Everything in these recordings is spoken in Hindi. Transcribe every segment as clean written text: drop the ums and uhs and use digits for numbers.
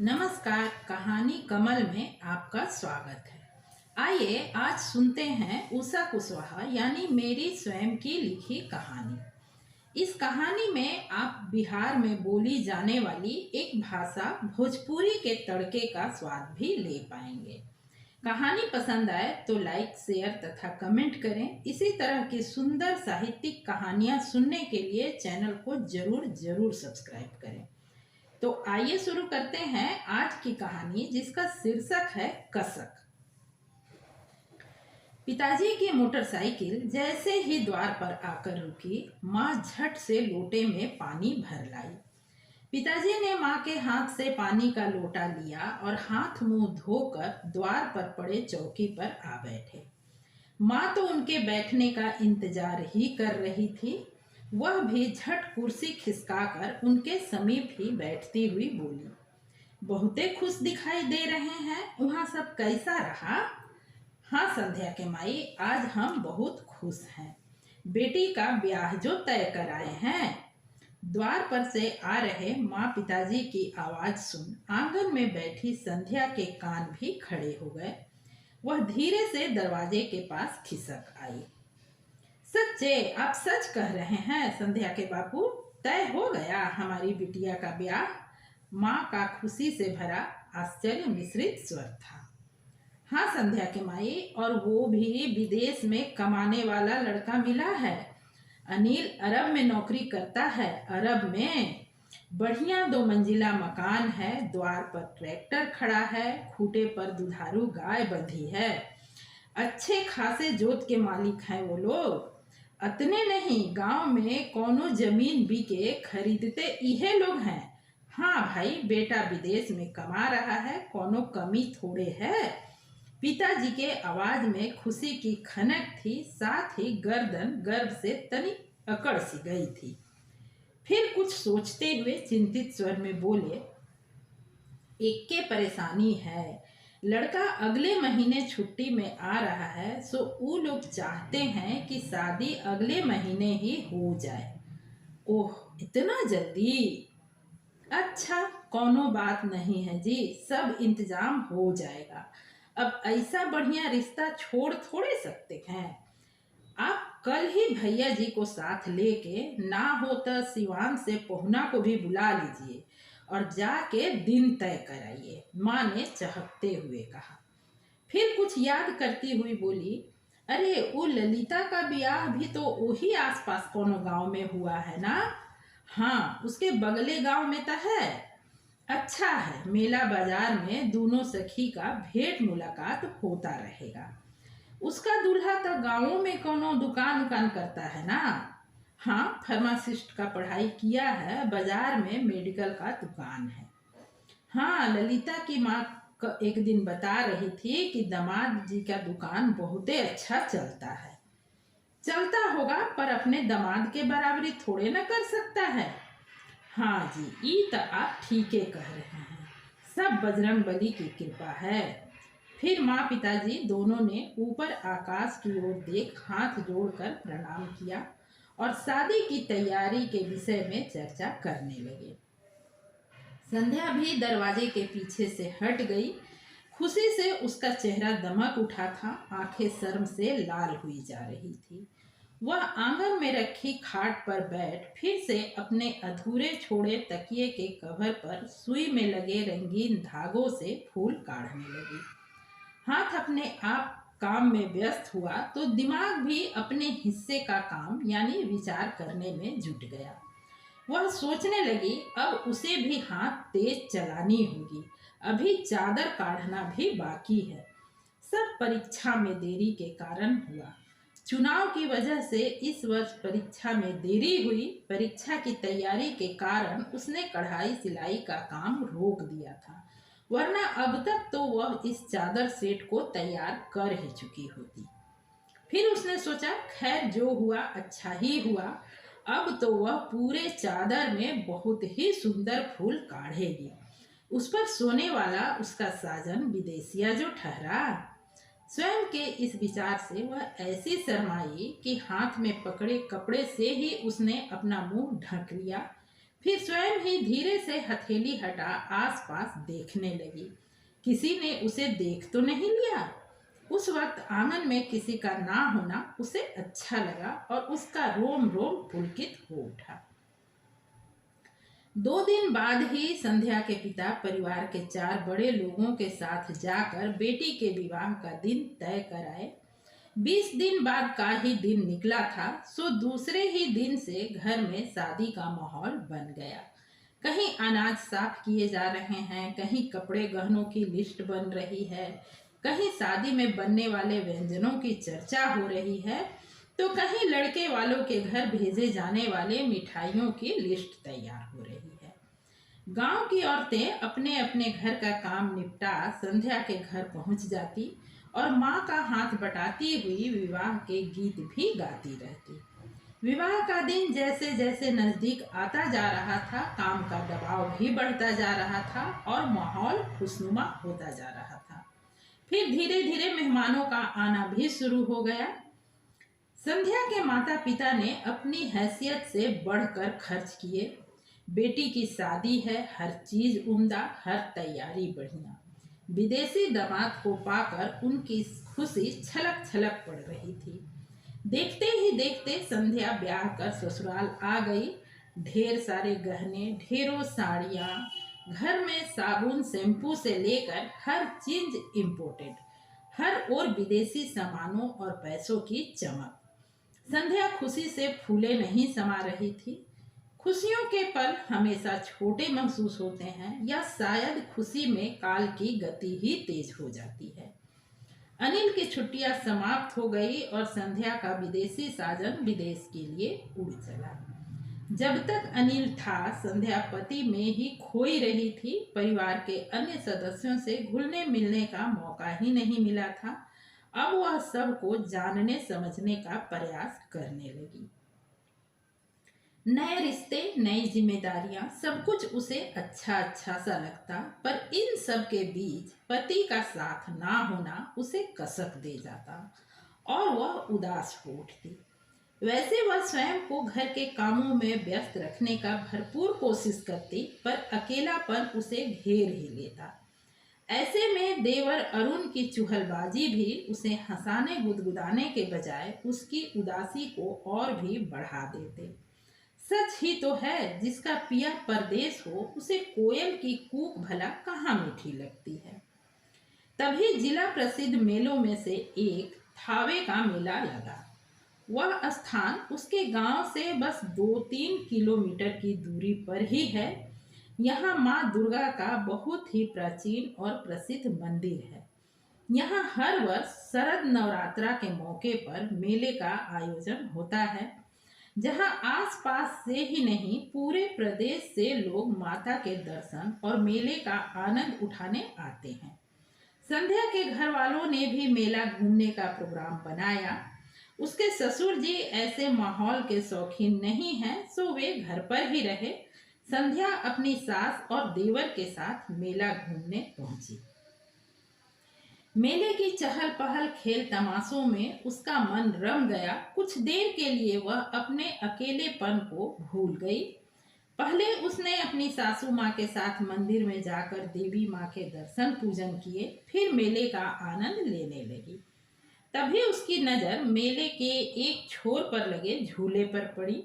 नमस्कार, कहानी कमल में आपका स्वागत है। आइए आज सुनते हैं उषा कुशवाहा यानी मेरी स्वयं की लिखी कहानी। इस कहानी में आप बिहार में बोली जाने वाली एक भाषा भोजपुरी के तड़के का स्वाद भी ले पाएंगे। कहानी पसंद आए तो लाइक, शेयर तथा कमेंट करें। इसी तरह की सुंदर साहित्यिक कहानियां सुनने के लिए चैनल को जरूर सब्सक्राइब करें। तो आइए शुरू करते हैं आज की कहानी, जिसका शीर्षक है कसक। पिताजी की मोटरसाइकिल जैसे ही द्वार पर आकर रुकी, माँ झट से लोटे में पानी भर लाई। पिताजी ने माँ के हाथ से पानी का लोटा लिया और हाथ मुंह धोकर द्वार पर पड़े चौकी पर आ बैठे। माँ तो उनके बैठने का इंतजार ही कर रही थी। वह भी झट कुर्सी खिसकाकर उनके समीप ही बैठती हुई बोली, बहुते खुश दिखाई दे रहे हैं, वहाँ सब कैसा रहा? हाँ संध्या के माई, आज हम बहुत खुश हैं। बेटी का ब्याह जो तय कराए हैं। द्वार पर से आ रहे माँ पिताजी की आवाज सुन आंगन में बैठी संध्या के कान भी खड़े हो गए। वह धीरे से दरवाजे के पास खिसक आई। सच्चे, आप सच कह रहे हैं संध्या के बापू, तय हो गया हमारी बिटिया का ब्याह? माँ का खुशी से भरा आश्चर्य मिश्रित स्वर था। हाँ संध्या के माई, और वो भी विदेश में कमाने वाला लड़का मिला है। अनिल अरब में नौकरी करता है। अरब में बढ़िया 2 मंजिला मकान है, द्वार पर ट्रैक्टर खड़ा है, खूटे पर दुधारू गाय बंधी है। अच्छे खासे जोत के मालिक हैं वो लोग। अतने नहीं, गांव में कोनो जमीन बिके खरीदते इहे लोग हैं। हाँ भाई, बेटा विदेश में कमा रहा है, कोनो कमी थोड़े है। पिताजी के आवाज में खुशी की खनक थी, साथ ही गर्दन गर्व से तनी अकड़ सी गई थी। फिर कुछ सोचते हुए चिंतित स्वर में बोले, एक के परेशानी है, लड़का अगले महीने छुट्टी में आ रहा है, सो वो लोग चाहते हैं कि शादी अगले महीने ही हो जाए। ओह, इतना जल्दी? अच्छा, कोनो बात नहीं है जी, सब इंतजाम हो जाएगा। अब ऐसा बढ़िया रिश्ता छोड़ थोड़े सकते हैं। आप कल ही भैया जी को साथ लेके, ना हो तो सिवान से पहुना को भी बुला लीजिए और जाके दिन तय कराइए, माँ ने चहकते हुए कहा। फिर कुछ याद करती हुई बोली, अरे वो ललिता का ब्याह भी तो वही आसपास कोनो गांव में हुआ है ना? हाँ, उसके बगले गांव में तो है। अच्छा है, मेला बाजार में दोनों सखी का भेंट मुलाकात होता रहेगा। उसका दूल्हा तो गाँवों में कोनो दुकान करता है ना? हाँ, फार्मासिस्ट का पढ़ाई किया है, बाजार में मेडिकल का दुकान है। हाँ, ललिता की माँ एक दिन बता रही थी कि दामाद जी का दुकान बहुते अच्छा चलता है। चलता होगा, पर अपने दामाद के बराबरी थोड़े न कर सकता है। हाँ जी, ये तो आप ठीक कह रहे हैं, सब बजरंग बली की कृपा है। फिर माँ पिताजी दोनों ने ऊपर आकाश की ओर देख हाथ जोड़कर प्रणाम किया और शादी की तैयारी के विषय में चर्चा करने लगे। संध्या भी दरवाजे के पीछे से हट गई। खुशी से उसका चेहरा दमक उठा था, आंखें शर्म से लाल हुई जा रही थी। वह आंगन में रखी खाट पर बैठ फिर से अपने अधूरे छोड़े तकिए के कवर पर सुई में लगे रंगीन धागों से फूल काढ़ने लगी। हाथ अपने आप काम में व्यस्त हुआ तो दिमाग भी अपने हिस्से का काम यानी विचार करने में जुट गया। वह सोचने लगी, अब उसे भी हाथ तेज चलानी होगी, अभी चादर काढ़ना भी बाकी है। सब परीक्षा में देरी के कारण हुआ। चुनाव की वजह से इस वर्ष परीक्षा में देरी हुई। परीक्षा की तैयारी के कारण उसने कढ़ाई सिलाई का काम रोक दिया था, वरना अब तक तो वह इस चादर सेट को तैयार कर ही चुकी होती। फिर उसने सोचा, खैर जो हुआ अच्छा ही हुआ, अब तो वह पूरे चादर में बहुत ही सुंदर फूल काढ़ेगी। उस पर सोने वाला उसका साजन विदेशिया जो ठहरा। स्वयं के इस विचार से वह ऐसी शर्माई कि हाथ में पकड़े कपड़े से ही उसने अपना मुंह ढक लिया। फिर स्वयं ही धीरे से हथेली हटा आसपास देखने लगी। किसी ने उसे देख तो नहीं लिया। उस वक्त आंगन में किसी का ना होना उसे अच्छा लगा और उसका रोम रोम पुलकित हो उठा। 2 दिन बाद ही संध्या के पिता परिवार के 4 बड़े लोगों के साथ जाकर बेटी के विवाह का दिन तय कर आए। 20 दिन बाद का ही दिन निकला था, सो दूसरे ही दिन से घर में शादी का माहौल बन गया। कहीं अनाज साफ किए जा रहे हैं, कहीं कपड़े गहनों की लिस्ट बन रही है, कहीं शादी में बनने वाले व्यंजनों की चर्चा हो रही है, तो कहीं लड़के वालों के घर भेजे जाने वाले मिठाइयों की लिस्ट तैयार हो रही है। गांव की औरतें अपने अपने घर का काम निपटा संध्या के घर पहुंच जाती और माँ का हाथ बटाती हुई विवाह के गीत भी गाती रहती। विवाह का दिन जैसे जैसे नजदीक आता जा रहा था, काम का दबाव भी बढ़ता जा रहा था और माहौल खुशनुमा होता जा रहा था। फिर धीरे धीरे मेहमानों का आना भी शुरू हो गया। संध्या के माता पिता ने अपनी हैसियत से बढ़कर खर्च किए। बेटी की शादी है, हर चीज उम्दा, हर तैयारी बढ़िया। विदेशी दामाद को पाकर उनकी खुशी छलक छलक पड़ रही थी। देखते ही देखते संध्या ब्याह कर ससुराल आ गई। ढेर सारे गहने, ढेरों साड़ियाँ, घर में साबुन शैम्पू से लेकर हर चीज इम्पोर्टेड, हर ओर विदेशी सामानों और पैसों की चमक। संध्या खुशी से फूले नहीं समा रही थी। खुशियों के पल हमेशा छोटे महसूस होते हैं, या शायद खुशी में काल की गति ही तेज हो जाती है। अनिल की छुट्टियां समाप्त हो गई और संध्या का विदेशी साजन विदेश के लिए उड़ चला। जब तक अनिल था, संध्या पति में ही खोई रही थी। परिवार के अन्य सदस्यों से घुलने मिलने का मौका ही नहीं मिला था। अब वह सबको जानने समझने का प्रयास करने लगी। नए रिश्ते, नई जिम्मेदारियां, सब कुछ उसे अच्छा अच्छा सा लगता, पर इन सब के बीच पति का साथ ना होना उसे कसक दे जाता और वह उदास हो उठती। वैसे वह स्वयं को घर के कामों में व्यस्त रखने का भरपूर कोशिश करती, पर अकेलापन उसे घेर ही लेता। ऐसे में देवर अरुण की चुहलबाजी भी उसे हंसाने गुदगुदाने के बजाय उसकी उदासी को और भी बढ़ा देते। सच ही तो है, जिसका पिया परदेश हो उसे कोयल की कूक भला कहाँ मीठी लगती है। तभी जिला प्रसिद्ध मेलों में से एक थावे का मेला लगा। वह स्थान उसके गांव से बस 2-3 किलोमीटर की दूरी पर ही है। यहाँ माँ दुर्गा का बहुत ही प्राचीन और प्रसिद्ध मंदिर है। यहाँ हर वर्ष शरद नवरात्रा के मौके पर मेले का आयोजन होता है, जहाँ आसपास से ही नहीं पूरे प्रदेश से लोग माता के दर्शन और मेले का आनंद उठाने आते हैं। संध्या के घर वालों ने भी मेला घूमने का प्रोग्राम बनाया। उसके ससुर जी ऐसे माहौल के शौकीन नहीं हैं, सो वे घर पर ही रहे। संध्या अपनी सास और देवर के साथ मेला घूमने पहुंची। मेले की चहल पहल, खेल तमाशों में उसका मन रम गया। कुछ देर के लिए वह अपने अकेलेपन को भूल गई। पहले उसने अपनी सासू माँ के साथ मंदिर में जाकर देवी माँ के दर्शन पूजन किए, फिर मेले का आनंद लेने लगी। तभी उसकी नज़र मेले के एक छोर पर लगे झूले पर पड़ी।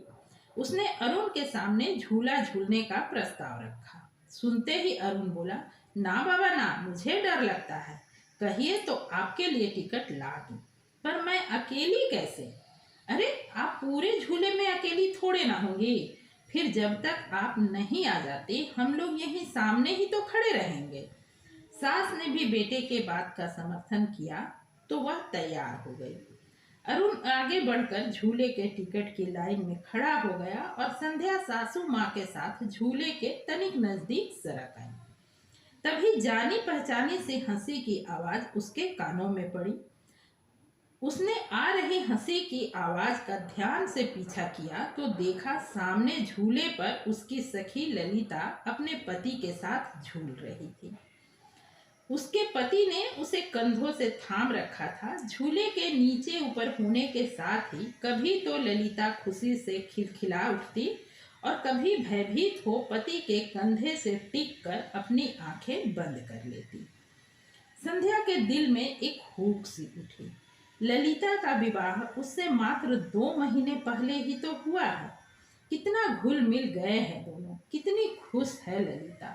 उसने अरुण के सामने झूला झूलने का प्रस्ताव रखा। सुनते ही अरुण बोला, ना बाबा ना, मुझे डर लगता है। कहिए तो आपके लिए टिकट ला दूं, पर मैं अकेली कैसे? अरे आप पूरे झूले में अकेली थोड़े ना होंगी। फिर जब तक आप नहीं आ जाते हम लोग यहीं सामने ही तो खड़े रहेंगे। सास ने भी बेटे के बात का समर्थन किया तो वह तैयार हो गई। अरुण आगे बढ़कर झूले के टिकट की लाइन में खड़ा हो गया और संध्या सासू माँ के साथ झूले के तनिक नजदीक सरक आई। तभी जानी पहचानी सी हंसी की आवाज उसके कानों में पड़ी। उसने आ रही हंसी की आवाज का ध्यान से पीछा किया तो देखा सामने झूले पर उसकी सखी ललिता अपने पति के साथ झूल रही थी। उसके पति ने उसे कंधों से थाम रखा था। झूले के नीचे ऊपर होने के साथ ही कभी तो ललिता खुशी से खिलखिला उठती और कभी भयभीत हो पति के कंधे से टिक कर अपनी आंखें बंद कर लेती। संध्या के दिल में एक हुक सी उठी। ललिता का विवाह उससे मात्र 2 महीने पहले ही तो हुआ है। कितना घुल मिल गए हैं दोनों, कितनी खुश है ललिता।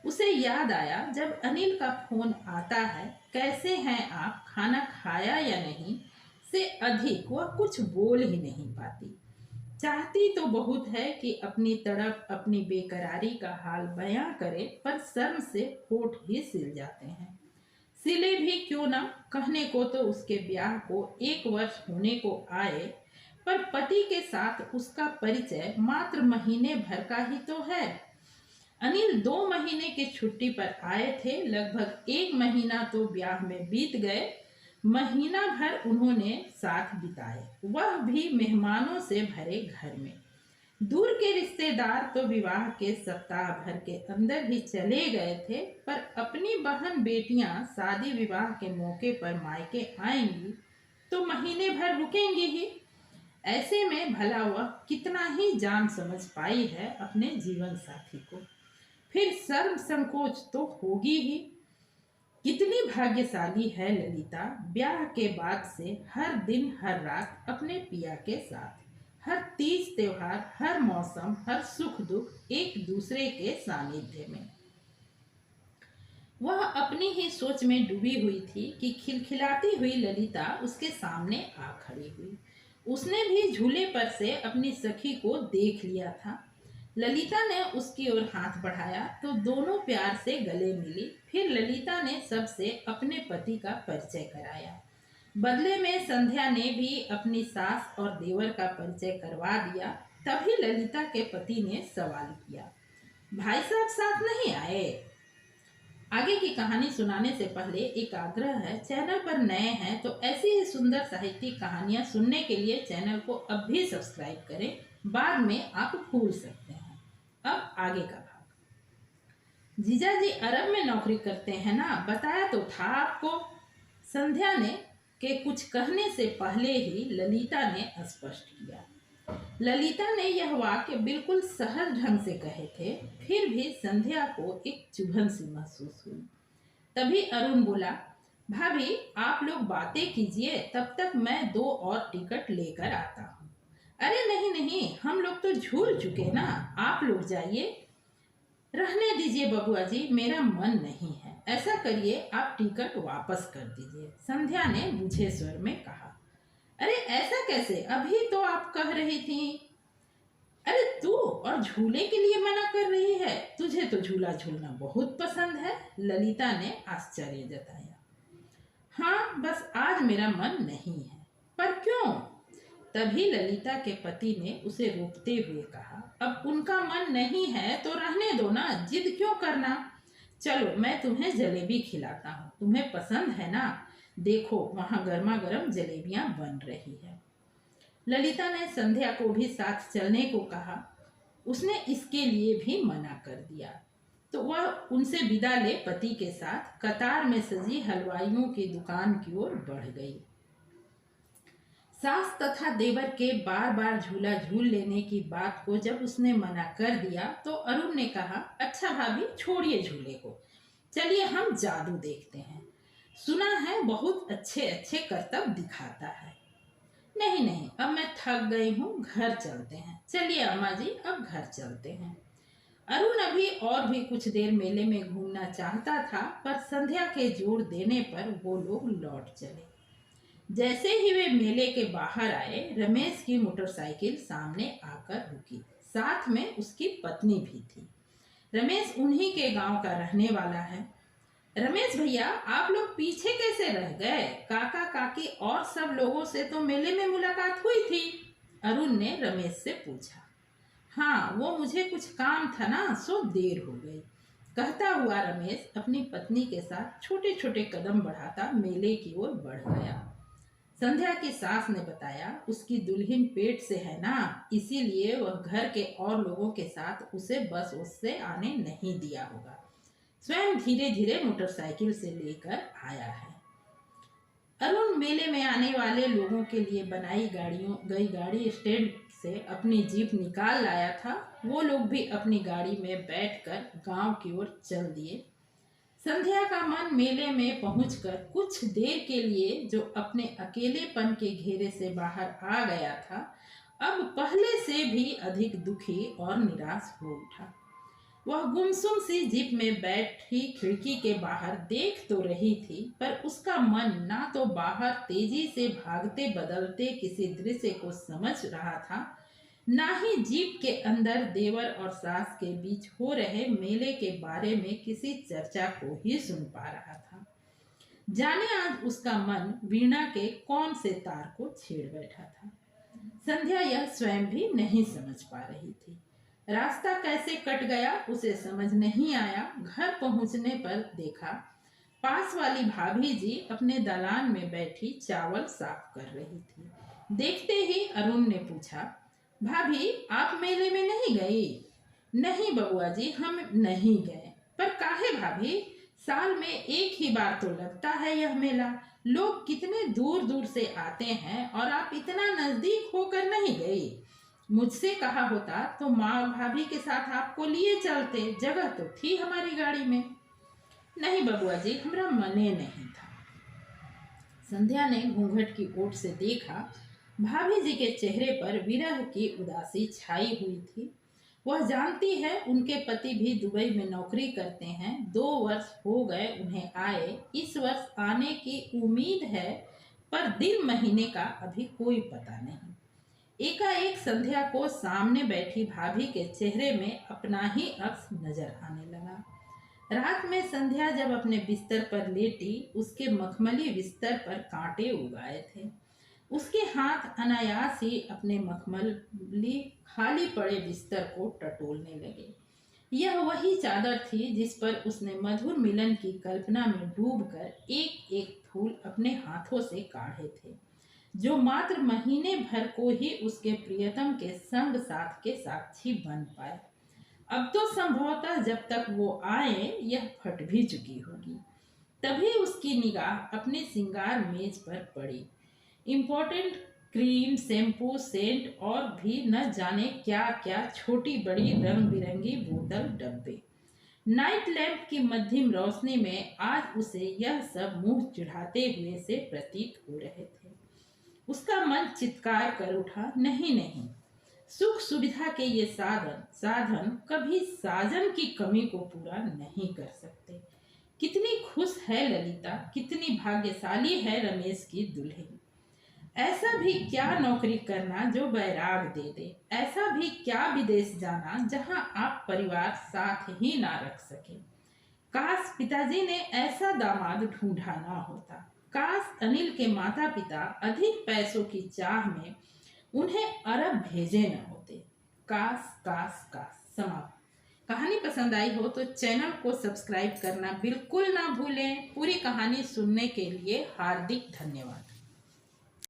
उसे याद आया जब अनिल का फोन आता है, कैसे हैं आप, खाना खाया या नहीं, से अधिक वह कुछ बोल ही नहीं पाती। चाहती तो बहुत है कि अपनी तड़प, अपनी बेकरारी का हाल बयां करे, पर शर्म से होठ ही सिल जाते हैं। सिले भी क्यों ना, कहने को तो उसके ब्याह को 1 वर्ष होने को आए, पर पति के साथ उसका परिचय मात्र महीने भर का ही तो है। अनिल 2 महीने की छुट्टी पर आए थे, लगभग 1 महीना तो ब्याह में बीत गए। महीना भर उन्होंने साथ बिताए, वह भी मेहमानों से भरे घर में। दूर के रिश्तेदार तो विवाह के सप्ताह भर के अंदर ही चले गए थे, पर अपनी बहन बेटियां शादी विवाह के मौके पर मायके आएंगी तो महीने भर रुकेंगी ही। ऐसे में भला वह कितना ही जान समझ पाई है अपने जीवन साथी को, फिर शर्म संकोच तो होगी ही। कितनी भाग्यशाली है ललिता, ब्याह के बाद से हर दिन हर रात अपने पिया के साथ, हर तीज त्योहार, हर मौसम, हर सुख दुख एक दूसरे के सानिध्य में। वह अपनी ही सोच में डूबी हुई थी कि खिलखिलाती हुई ललिता उसके सामने आ खड़ी हुई। उसने भी झूले पर से अपनी सखी को देख लिया था। ललिता ने उसकी ओर हाथ बढ़ाया तो दोनों प्यार से गले मिली। फिर ललिता ने सबसे अपने पति का परिचय कराया। बदले में संध्या ने भी अपनी सास और देवर का परिचय करवा दिया। तभी ललिता के पति ने सवाल किया, भाई साहब साथ नहीं आए? आगे की कहानी सुनाने से पहले एक आग्रह है, चैनल पर नए हैं तो ऐसी ही सुंदर साहित्यिक कहानियां सुनने के लिए चैनल को अब भी सब्सक्राइब करें, बाद में आप भूल सकते हैं। अब आगे का भाग। जीजा जी अरब में नौकरी करते हैं ना, बताया तो था आपको। संध्या ने के कुछ कहने से पहले ही ललिता ने स्पष्ट किया। ललिता ने यह वाक्य बिल्कुल सहज ढंग से कहे थे, फिर भी संध्या को एक चुभन सी महसूस हुई। तभी अरुण बोला, भाभी आप लोग बातें कीजिए, तब तक मैं 2 और टिकट लेकर आता हूँ। अरे नहीं नहीं, हम लोग तो झूल चुके ना, आप लोग जाइए। रहने दीजिए बबुआ जी, मेरा मन नहीं है। ऐसा करिए आप टिकट वापस कर दीजिए, संध्या ने बुझे स्वर में कहा। अरे ऐसा कैसे, अभी तो आप कह रही थी। अरे तू और झूले के लिए मना कर रही है? तुझे तो झूला झूलना बहुत पसंद है, ललिता ने आश्चर्य जताया। हाँ बस आज मेरा मन नहीं है। पर क्यों? तभी ललिता के पति ने उसे रोकते हुए कहा, अब उनका मन नहीं है तो रहने दो ना, जिद क्यों करना। चलो मैं तुम्हें जलेबी खिलाता हूँ, तुम्हें पसंद है ना? देखो वहाँ गर्मा गर्म जलेबियां बन रही है। ललिता ने संध्या को भी साथ चलने को कहा। उसने इसके लिए भी मना कर दिया तो वह उनसे विदा ले पति के साथ कतार में सजी हलवाइयों की दुकान की ओर बढ़ गई। सास तथा देवर के बार बार झूला झूल लेने की बात को जब उसने मना कर दिया तो अरुण ने कहा, अच्छा भाभी छोड़िए झूले को, चलिए हम जादू देखते हैं, सुना है बहुत अच्छे अच्छे करतब दिखाता है। नहीं नहीं, अब मैं थक गई हूँ, घर चलते हैं। चलिए अम्मा जी अब घर चलते हैं। अरुण अभी और भी कुछ देर मेले में घूमना चाहता था, पर संध्या के जोर देने पर वो लोग लौट चले। जैसे ही वे मेले के बाहर आए, रमेश की मोटरसाइकिल सामने आकर रुकी, साथ में उसकी पत्नी भी थी। रमेश उन्हीं के गांव का रहने वाला है। रमेश भैया आप लोग पीछे कैसे रह गए? काका काकी और सब लोगों से तो मेले में मुलाकात हुई थी, अरुण ने रमेश से पूछा। हाँ वो मुझे कुछ काम था ना, सो देर हो गई, कहता हुआ रमेश अपनी पत्नी के साथ छोटे छोटे कदम बढ़ाता मेले की ओर बढ़ गया। संध्या की सास ने बताया, उसकी दुल्हन पेट से है ना, इसीलिए वह घर के और लोगों के साथ उसे बस उससे आने नहीं दिया होगा, स्वयं धीरे धीरे मोटरसाइकिल से लेकर आया है। अरुण मेले में आने वाले लोगों के लिए बनाई गई गाड़ी स्टैंड से अपनी जीप निकाल लाया था वो लोग भी अपनी गाड़ी में बैठकर गांव की ओर चल दिए। संध्या का मन मेले में पहुंचकर कुछ देर के लिए जो अपने अकेलेपन के घेरे से बाहर आ गया था, अब पहले से भी अधिक दुखी और निराश हो उठा। वह गुमसुम सी जीप में बैठी खिड़की के बाहर देख तो रही थी, पर उसका मन ना तो बाहर तेजी से भागते बदलते किसी दृश्य को समझ रहा था, ना ही जीप के अंदर देवर और सास के बीच हो रहे मेले के बारे में किसी चर्चा को ही सुन पा रहा था। जाने आज उसका मन वीणा के कौन से तार को छेड़ बैठा था। संध्या यह स्वयं भी नहीं समझ पा रही थी। रास्ता कैसे कट गया उसे समझ नहीं आया। घर पहुंचने पर देखा पास वाली भाभी जी अपने दालान में बैठी चावल साफ कर रही थी। देखते ही अरुण ने पूछा, भाभी आप मेले में नहीं गई? नहीं बबुआ जी, हम नहीं गए। पर काहे भाभी? साल में एक ही बार तो लगता है यह मेला। लोग कितने दूर दूर से आते हैं और आप इतना नजदीक होकर नहीं गई। मुझसे कहा होता तो माँ भाभी के साथ आपको लिए चलते, जगह तो थी हमारी गाड़ी में। नहीं बबुआ जी, हमारा मने नहीं था। संध्या ने घूंघट की ओट से देखा। भाभी जी के चेहरे पर विरह की उदासी छाई हुई थी। वह जानती है उनके पति भी दुबई में नौकरी करते हैं। 2 वर्ष हो गए उन्हें आए। इस वर्ष आने की उम्मीद है, पर दिन महीने का अभी कोई पता नहीं। एकाएक संध्या को सामने बैठी भाभी के चेहरे में अपना ही अक्स नजर आने लगा। रात में संध्या जब अपने बिस्तर पर लेटी, उसके मखमली बिस्तर पर कांटे उगाए थे। उसके हाथ अनायास ही अपने मखमली खाली पड़े बिस्तर को टटोलने लगे। यह वही चादर थी जिस पर उसने मधुर मिलन की कल्पना में डूबकर एक एक फूल अपने हाथों से काढ़े थे, जो मात्र महीने भर को ही उसके प्रियतम के संग साथ के साक्षी बन पाए। अब तो संभवतः जब तक वो आए यह फट भी चुकी होगी। तभी उसकी निगाह अपने श्रृंगार मेज पर पड़ी। इम्पोर्टेंट क्रीम, शैम्पू, सेंट और भी न जाने क्या क्या छोटी बड़ी रंग बिरंगी बोतल, डब्बे। नाइट लैंप की मध्यम रोशनी में आज उसे यह सब मुंह चिढ़ाते हुए से प्रतीत हो रहे थे। उसका मन चित्कार कर उठा, नहीं नहीं, सुख सुविधा के ये साधन कभी साजन की कमी को पूरा नहीं कर सकते। कितनी खुश है ललिता, कितनी भाग्यशाली है रमेश की दुल्हन। ऐसा भी क्या नौकरी करना जो बैराग दे दे। ऐसा भी क्या विदेश जाना जहां आप परिवार साथ ही ना रख सके। काश पिताजी ने ऐसा दामाद ढूंढा ना होता। काश अनिल के माता पिता अधिक पैसों की चाह में उन्हें अरब भेजे न होते। काश काश काश। समाप्त। कहानी पसंद आई हो तो चैनल को सब्सक्राइब करना बिल्कुल ना भूलें। पूरी कहानी सुनने के लिए हार्दिक धन्यवाद।